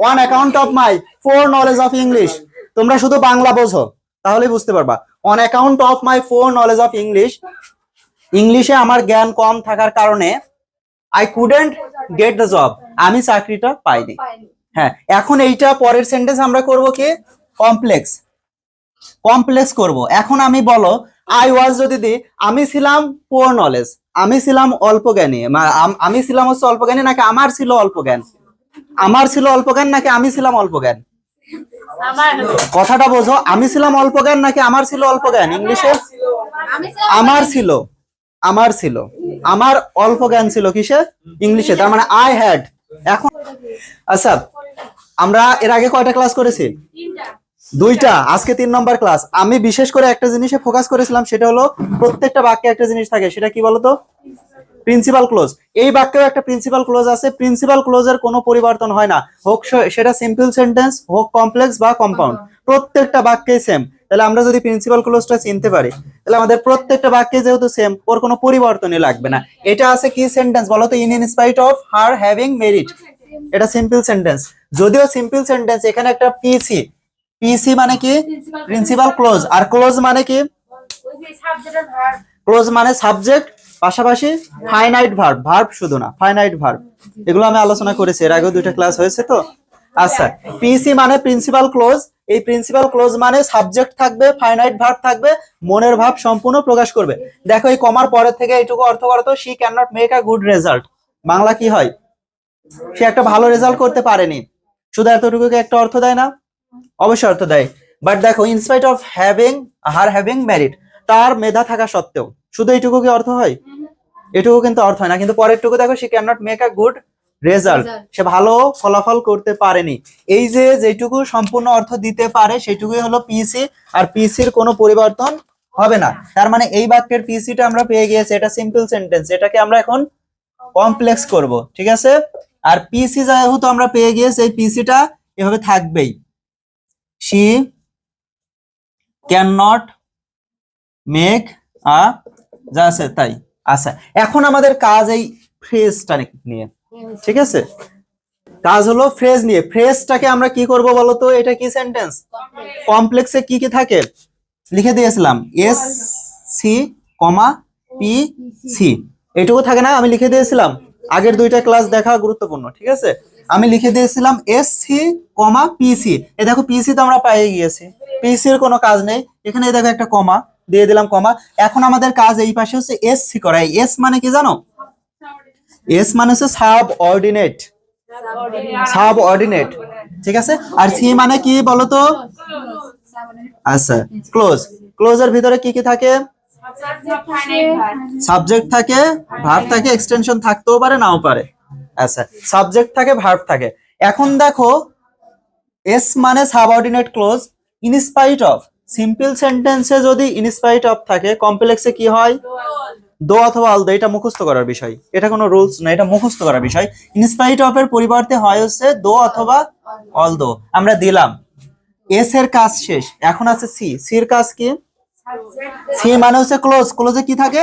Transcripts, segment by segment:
On account of my four knowledge of English. তোমরা শুধু বাংলা বোঝো তাহলেই বুঝতে পারবা। On account of my four knowledge of English, ইংলিশে আমার জ্ঞান কম থাকার কারণে I couldn't get the job, আমি চাকরিটা পাইনি। হ্যাঁ, এখন এইটা পরের সেন্টেন্স আমরা করব কি কমপ্লেক্স, কমপ্লেক্স করব। এখন আমি বলো আই ওয়াজ যদি দি, আমি ছিলাম পুয়ার নলেজ, আমি ছিলাম অল্প জ্ঞানী, আমি ছিলাম হচ্ছে অল্প জ্ঞানী নাকি আমার ছিল অল্প জ্ঞান? আমার ছিল অল্প জ্ঞান নাকি আমি ছিলাম অল্প জ্ঞান? কথাটা বোঝো, আমি ছিলাম অল্প জ্ঞান নাকি আমার ছিল অল্প জ্ঞান? ইংলিশে আমার ছিল, আমার ছিল, আমার অল্প জ্ঞান ছিল কিসে? ইংলিশে, তার মানে আই হ্যাড। এখন আচ্ছা, আমরা এর আগে কয়টা ক্লাস করেছি? দুইটা, আজকে 3 নম্বর ক্লাস। আমি বিশেষ করে একটা জিনিসে ফোকাস করেছিলাম, সেটা হলো প্রত্যেকটা বাক্যে একটা জিনিস থাকে, সেটা কি বলতো? Principal clause. এই বাক্যেও একটা প্রিন্সিপাল ক্লোজ আছে। প্রিন্সিপাল ক্লোজের কোনো পরিবর্তন হয় না, হোক সেটা সিম্পল সেন্টেন্স হোক কমপ্লেক্স বা কম্পাউন্ড, প্রত্যেকটা বাক্যেই সেম। তাহলে আমরা যদি প্রিন্সিপাল ক্লোজটা চিনতে পারি, তাহলে আমাদের প্রত্যেকটা বাক্যে যেহেতু সেম, ওর কোনো পরিবর্তনই লাগবে না। এটা আছে কি সেন্টেন্স বলো তো? In spite of her having merit, এটা সিম্পল সেন্টেন্স। যদিও সিম্পল সেন্টেন্স, এখানে একটা পিসি, পিসি মানে কি? Principal clause. আর ক্লোজ মানে কি? ক্লোজ মানে সাবজেক্ট পাশাপাশি ফাইনাইট ভার্ব, ভার্ব শুধু না, ফাইনাইট ভার্ব। এগুলো আমি আলোচনা করেছি, এর আগেও 2টা ক্লাস হয়েছে তো। আচ্ছা, পিসি মানে প্রিন্সিপাল ক্লোজ। এই প্রিন্সিপাল ক্লোজ মানে সাবজেক্ট থাকবে, ফাইনাইট ভার্ব থাকবে, মনের ভাব সম্পূর্ণ প্রকাশ করবে। দেখো এই কমার পরের থেকে এইটুকু অর্থ করো তো, she can not make a good result. Bangla কি হয়? সে একটা ভালো রেজাল্ট করতে পারেনি। শুধু এতটুকুকে একটা অর্থ দেয় না? অবশ্যই অর্থ দেয়। বাট দেখো, in spite of having, her having merit, তার মেধা থাকা সত্ত্বেও, শুধু এইটুকু কি অর্থ হয়? এটুকু কিন্তু অর্থ হয় না। কিন্তু পরেরটুকু দেখো, she can not make a good result, সে ভালো ফলাফল করতে পারেনি। এই যে যেটুকু সম্পূর্ণ অর্থ দিতে পারে সেটুকুই হলো পিসি, আর পিসির কোনো পরিবর্তন হবে না। তার মানে এই বাক্যের পিসিটা আমরা পেয়ে গিয়েছি, এটা সিম্পল সেন্টেন্স, এটাকে আমরা এখন কমপ্লেক্স করব, ঠিক আছে? আর পিসি যেহেতু আমরা পেয়ে গিয়েছি, এই পিসিটা এভাবে থাকবেই, she cannot make a, যা আছে তাই। আচ্ছা, এখন আমাদের কাজ এই ফ্রেজটা নিয়ে, ঠিক আছে? কাজ হলো ফ্রেজ নিয়ে। ফ্রেজটাকে আমরা কি করব বলো তো? এটা কি সেন্টেন্স? কমপ্লেক্সে কি কি থাকে লিখে দিয়েছিলাম, S c comma P C, এটুকু থাকে না? আমি লিখে দিয়েছিলাম, আগের 2টা ক্লাস দেখা গুরুত্বপূর্ণ, ঠিক আছে? আমি লিখে দিয়েছিলাম S c comma P C. এই দেখো পিসি তো আমরা পেয়ে গিয়েছি, পিসির কোনো কাজ নেই। এখানে এই দেখো একটা কমা দিয়ে দিলাম, কমা। এখন আমাদের কাজ এই পাশে হচ্ছে এস সি করা। এস মানে কি জানো? এস মানে হচ্ছে সাব অর্ডিনেট, সাব অর্ডিনেট, ঠিক আছে? আর সি মানে কি বলতো? আচ্ছা, ক্লোজ। ক্লোজের ভিতরে কি কি থাকে? সাবজেক্ট থাকে, ভার্ব থাকে, এক্সটেনশন থাকতেও পারে নাও পারে। আচ্ছা, সাবজেক্ট থাকে, ভার্ব থাকে। এখন দেখো, এস মানে subordinate clause. In spite of, simple সেন্টেন্সে যদি ইনস্পাইট অফ থাকে, কমপ্লেক্সে কি হয়? দো অথবা অলদো। এটা মুখস্থ করার বিষয়, এটা কোনো রুলস না, এটা মুখস্থ করার বিষয়। ইনস্পাইট অফ এর পরিবর্তে হয় হচ্ছে দো অথবা অলদো। আমরা দিলাম, এস এর কাজ শেষ, এখন আছে সি। সির কাজ কি? সি মানে হচ্ছে ক্লোজ। ক্লোজে কি থাকে?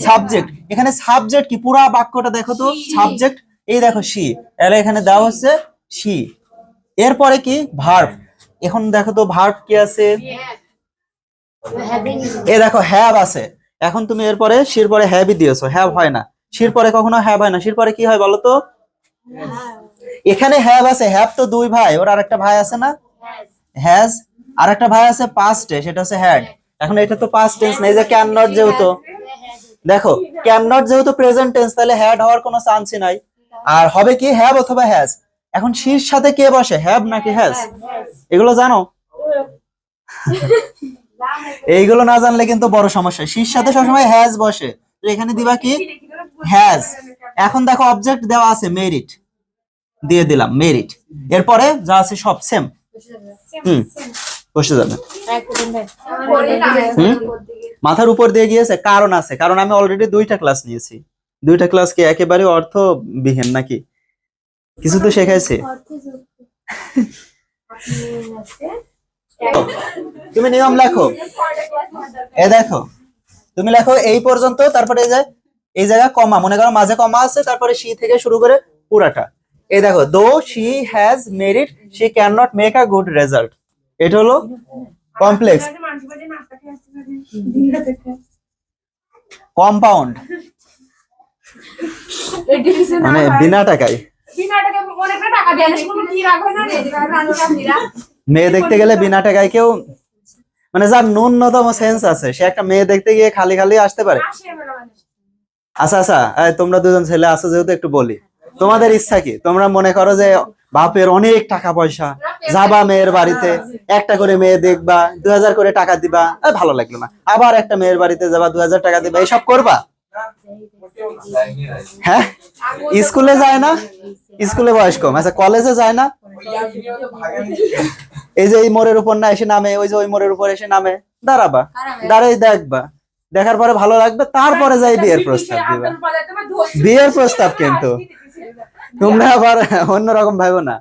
সাবজেক্ট। এখানে সাবজেক্ট কি? পুরা বাক্যটা দেখো তো, সাবজেক্ট এই দেখো সি, তাহলে এখানে দেওয়া হচ্ছে সি। এরপরে কি? ভার্ব। এখন দেখো তো ভার্ব কি আছে? এই দেখো হ্যাভ আছে। এখন তুমি এরপরে সির পরে হ্যাভই দিয়েছো, হ্যাভ হয় না। সির পরে কখনো হ্যাভ হয় না, সির পরে কি হয় বলো তো? এখানে হ্যাভ আছে, হ্যাভ তো 2 ভাই, ওর আরেকটা ভাই আছে না, হ্যাজ। আরেকটা ভাই আছে পাস্টে, সেটা হচ্ছে হ্যাড। এখন এটা তো পাস্ট টেন্স না, এই যে ক্যান নট, যেহেতু দেখো ক্যান নট যেহেতু প্রেজেন্ট টেন্স, তাহলে হ্যাড হওয়ার কোনো চান্সই নাই। আর হবে কি? হ্যাভ অথবা হ্যাজ। এখন সির সাথে কে বসে, হ্যাভ নাকি হ্যাজ? এগুলো জানো? এইগুলো না জানলে কিন্তু বড় সমস্যা। সির সাথে সবসময় হ্যাজ বসে, তো এখানে দিবা কি? হ্যাজ। এখন দেখো অবজেক্ট দেওয়া আছে মেরিট, দিয়ে দিলাম মেরিট। এরপরে যা আছে সব সেম, বসে যাবে। মাথার উপর দিয়ে গিয়েছে, কারণ আছে, কারণ আমি অলরেডি 2টা ক্লাস নিয়েছি। 2টা ক্লাস কি একেবারে অর্থবিহীন নাকি? কিছু তো শেখাইছে। তুমি নিয়ম লেখো, এ দেখো, তুমি লেখো এই পর্যন্ত, তারপরে এই জায়গায় কমা, মনে করো মাঝে কমা আছে, তারপরে সি থেকে শুরু করে পুরাটা। এই দেখো, though she has merit she can not make a good result, এটা হলো কমপ্লেক্স। কম্পাউন্ড মানে বিনা টাকায়। মেয়ে দেখতে গেলে বিনা টাকায় কেউ, মানে যার ন্যূনতম সেন্স আছে সে একটা মেয়ে দেখতে গিয়ে খালি খালি আসতে পারে? আচ্ছা আচ্ছা, তোমরা দুজন ছেলে আছো যেহেতু একটু বলি, তোমাদের ইচ্ছা কি? তোমরা মনে করো যে বাপের অনেক টাকা পয়সা, যাবা মেয়ের বাড়িতে, একটা করে মেয়ে দেখবা, 2000 করে টাকা দিবা, ভালো লাগলো না, আবার একটা মেয়ের বাড়িতে যাবা, 2000 টাকা দিবা, এইসব করবা? হ্যাঁ, স্কুলে যায় না? স্কুলে বয়স কম। আচ্ছা, কলেজে যায় না? এই যে এই মোড়ের উপর না এসে নামে, ওই যে ওই মোড়ের উপর এসে নামে, দাঁড়াবা, দাঁড়াই দেখবা, দেখার পরে ভালো লাগবে, তারপরে যাই বিয়ের প্রস্তাব দিবা। বিয়ের প্রস্তাব কিন্তু তোমরা আবার অন্যরকম ভাবো না।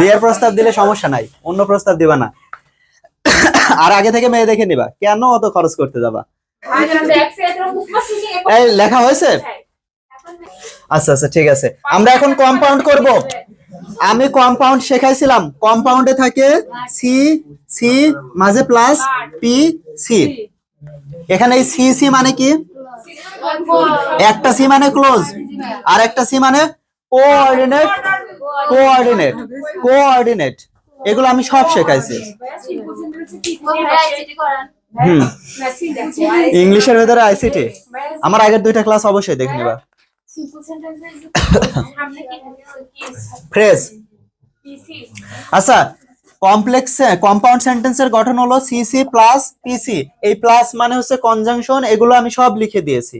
বিয়ের প্রস্তাব দিলে সমস্যা নাই, অন্য প্রস্তাব দিবা না। আর আগে থেকে মেয়ে দেখে নিবা, কেন অত খরচ করতে যাবা? এই লেখা হয়েছে? আচ্ছা আচ্ছা, ঠিক আছে, আমরা এখন কম্পাউন্ড করব। আমি কম্পাউন্ড শেখাইছিলাম, কম্পাউন্ডে থাকে সি সি মাঝে প্লাস পি সি। এখানে এই সি সি মানে কি? একটা সি মানে ক্লোজ, আর একটা সি মানে কোঅর্ডিনেট। কোঅর্ডিনেট, কোঅর্ডিনেট, এগুলো আমি সব শেখাইছি। ইংলিশের ভেতরে আইসিটি, আমার আগের 2টা ক্লাস অবশ্যই দেখে নিবা। ফ্রেজ। আচ্ছা, কমপ্লেক্স কম্পাউন্ড সেন্টেন্সের গঠন হলো সিসি প্লাস পিসি। এই প্লাস মানে হচ্ছে কনজাংশন, এগুলো আমি সব লিখে দিয়েছি,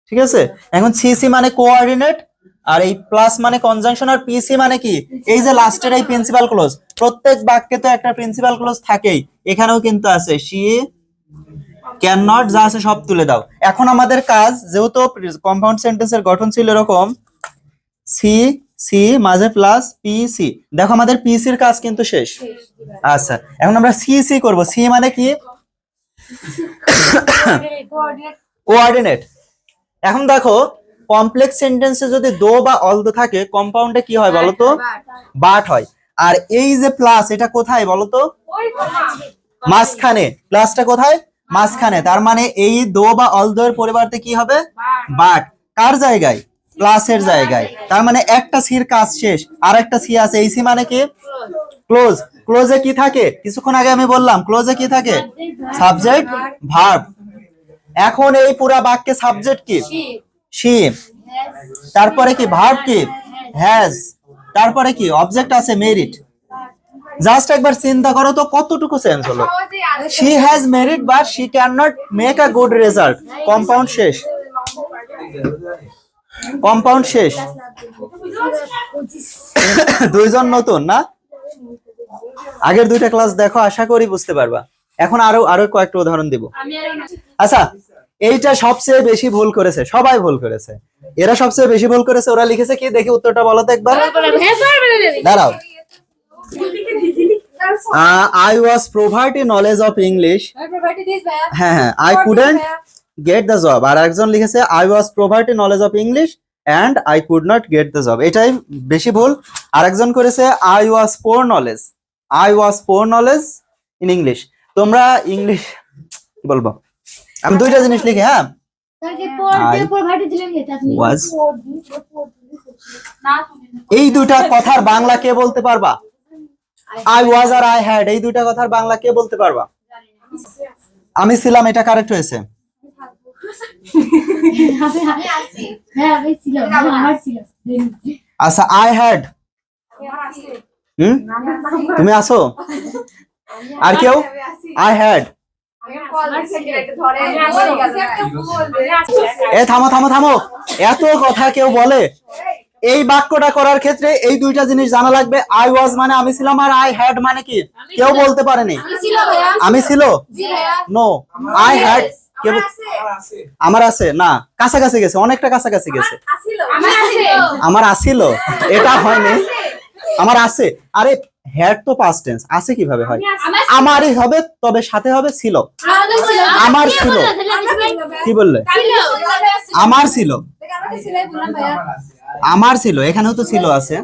ঠিক আছে? এখন সিসি মানে কোঅর্ডিনেট, আর এই প্লাস মানে কনজাংশন, আর পিসি মানে কি? এই যে লাস্টের এই প্রিন্সিপাল ক্লজ। প্রত্যেক বাক্যে তো একটা প্রিন্সিপাল ক্লজ থাকেই, এখানেও কিন্তু আছে। শি ক্যান নট, যা আছে সব তুলে দাও। এখন আমাদের কাজ, যেহেতু কম্পাউন্ড সেন্টেন্সের গঠন ছিল এরকম সি সি মাঝে প্লাস পি সি, দেখো আমাদের পিসির কাজ কিন্তু শেষ। আচ্ছা, এখন আমরা সি সি করব। সি মানে কি? কোঅর্ডিনেট। এখন দেখো, কমপ্লেক্স সেন্টেন্সে যদি দো বা অল দো থাকে, কম্পাউন্ডে কি হয় বলতো? বাট হয়। আর এই যে প্লাস, এটা কোথায় বলতো? মাঝখানে। প্লাসটা কোথায়? মাঝখানে। তার মানে এই দো বা অল দো এর পরিবর্তে কি হবে? বাট। কার জায়গায়? প্লাসের জায়গায়। তার মানে একটা সির কাজ শেষ, আর একটা সি আছে। এই সি মানে কি? ক্লোজ। ক্লোজে কি থাকে? কিছুক্ষণ আগে আমি বললাম, ক্লোজে কি থাকে? Subject, verb. এখন এই পুরা বাক্যে সাবজেক্ট কি? শি। তারপরে কি? ভার্ব কি? হ্যাজ। তারপরে কি? অবজেক্ট আছে মেরিট। জাস্ট একবার চিন্তা করো তো কতটুকু সেন্স হলো। She has merit but she can not make a good result. Compound শেষ। কম্পাউন্ড শেষ। দুইজন নতুন না? আগের 2টা ক্লাস দেখো, আশা করি বুঝতে পারবা। এখন আরো কয়েকটা উদাহরণ দিব। আচ্ছা, এইটা সবচেয়ে বেশি ভুল করেছে, সবাই ভুল করেছে। এরা সবচেয়ে বেশি ভুল করেছে। ওরা লিখেছে কি? দেখি উত্তরটা বলো তো একবার। দাঁড়াও। I was provided knowledge of English. হ্যাঁ, I couldn't get the job. আর একজন লিখেছে I was provided knowledge of English and I could not get the job. এটাই বেশি ভুল। আর একজন করেছে I was poor knowledge. I was poor knowledge in English. তোমরা English কি বলবো? আমি 2টা জিনিস লিখি। হ্যাঁ, এই 2টা কথার বাংলা কে বলতে পারবা? I was R I had, এই 2টা কথার বাংলা কে বলতে পারবা? আমি ছিলাম, এটা কারেক্ট হয়েছে। আচ্ছা, I had, তুমি আছো? আর কেউ? I had। থামো থামো থামো, এত কথা কেউ বলে? এই বাক্যটা করার ক্ষেত্রে এই 2টা জিনিস জানা লাগবে। I was মানে আমি ছিলাম, আর I had মানে কি? কেউ বলতে পারেনি। আমি ছিল? No, I had। আমার আছে না, কাছাকাছি গেছে, অনেকটা কাছাকাছি গেছে। আমার আসিল, এটা হয়নি। আমার আছে। আরে হ্যাড তো পাস্ট টেন্স, আছে কিভাবে হয়? আমারই হবে, তবে সাথে হবে ছিল। আমার ছিল। কি বললে? আমার ছিল। আমার ছিল, এখানেও তো ছিল আছে।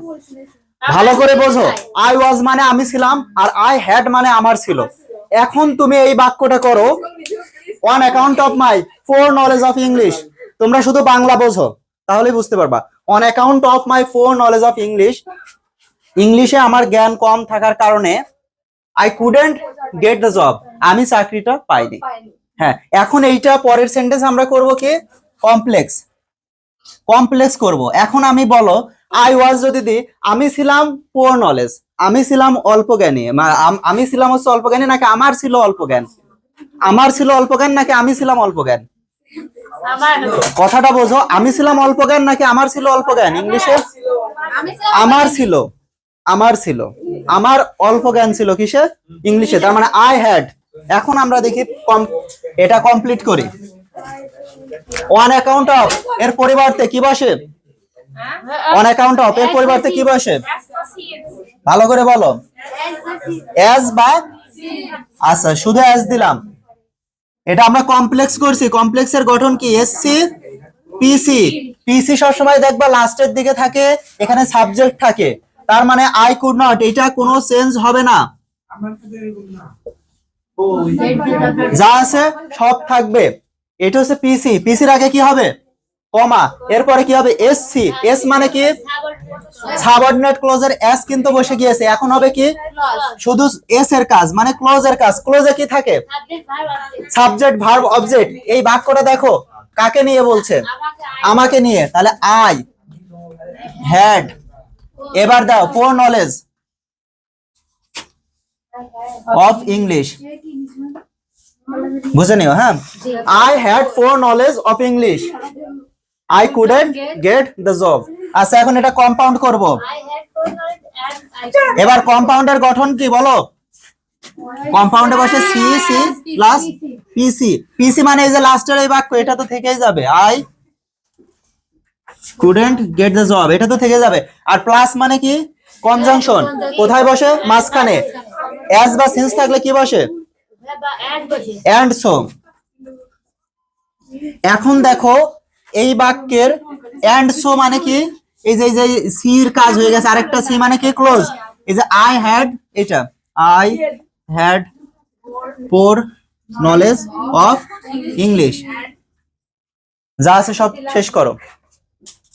ভালো করে বোঝো, আই ওয়াজ মানে আমি ছিলাম, আর আই হ্যাড মানে আমার ছিল। এখন তুমি এই বাক্যটা করো, on account of my four knowledge of English. তোমরা শুধু বাংলা বোঝো, তাহলেই বুঝতে পারবা। On account of my four knowledge of English, ইংলিশে আমার জ্ঞান কম থাকার কারণে I couldn't get the job, আমি চাকরিটা পাইনি। হ্যাঁ, এখন এইটা পরের সেন্টেন্স আমরা করব কি, কমপ্লেক্স। কমপ্লেক্স করব। এখন আমি বলো, আই ওয়াজ যদি দিই, আমি ছিলাম পুয়ার নলেজ, আমি ছিলাম অল্প জ্ঞানী, আমি ছিলাম হচ্ছে অল্প জ্ঞানী, নাকি আমার ছিল অল্প জ্ঞান? আমার ছিল অল্প জ্ঞান নাকি আমি ছিলাম অল্প জ্ঞান? কথাটা বোঝো, আমি ছিলাম অল্প জ্ঞান নাকি আমার ছিল অল্প জ্ঞান? ইংলিশে আমার ছিল, আমার ছিল, আমার অল্প জ্ঞান ছিল কিসে? ইংলিশে। তার মানে আই হ্যাড। এখন আমরা দেখি এটা কমপ্লিট করি। অন অ্যাকাউন্ট অফ এর পরিবর্তে কি বসে? অন অ্যাকাউন্ট অফ এর পরিবর্তে কি বসে? ভালো করে বলো। অ্যাজ বা, আচ্ছা শুধু অ্যাজ দিলাম। এটা আমরা কমপ্লেক্স করছি। কমপ্লেক্সের গঠন কি? এসসি পিসি। পিসি সবসময় দেখবা লাস্টের দিকে থাকে, এখানে সাবজেক্ট থাকে। তার মানে আই কুড নট, এটা কোনো চেঞ্জ হবে না, যা আছে সব থাকবে। এটা হচ্ছে পিসি। পিসির আগে কি হবে? কমা, এরপরে কি হবে? এসসি। এস মানে কি? সাবঅর্ডিনেট ক্লজের এস কিন্তু বসে গিয়েছে, এখন হবে কি? শুধু এস এর কাজ, মানে ক্লোজের কাজ। ক্লোজে কি থাকে? Subject verb object. এই বাক্যটা দেখো কাকে নিয়ে বলছে? আমাকে নিয়ে। তাহলে আই হ্যাড, এবার দাও ফোর নলেজ অফ ইংলিশ। বুঝে নিও, হ্যাঁ। I had four knowledge of English, I couldn't get the job. আচ্ছা, এখন এটা কম্পাউন্ড করব। এবার কম্পাউন্ডের গঠন কি বলো? কম্পাউন্ডে বসে সি সি প্লাস পিসি। পিসি মানে এই যে লাস্টের এই বাক্য, এটা তো থেকেই যাবে। I couldn't get the job, এটা তো থেকে যাবে। আর প্লাস মানে কি? কনজাংশন। কোথায় বসে? মাঝখানে। অ্যাজ বা সিন্স থাকলে কি বসে? And so. এখন দেখো এই বাক্যের এন্ড সো মানে কি? এই যে সি এর কাজ হয়ে গেছে। আরেকটা সি মানে কি? ক্লোজ। এই যে আই হ্যাড, এটা I had four knowledge of English. যা আছে সব শেষ করো।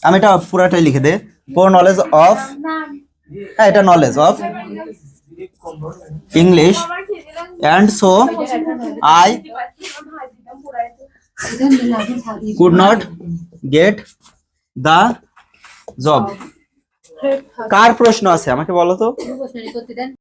আমি এটা পুরাটাই লিখে দে। ফোর নলেজ অফ, হ্যাঁ এটা knowledge of English, and so I could not get the job. কার প্রশ্ন আছে আমাকে বলো তো?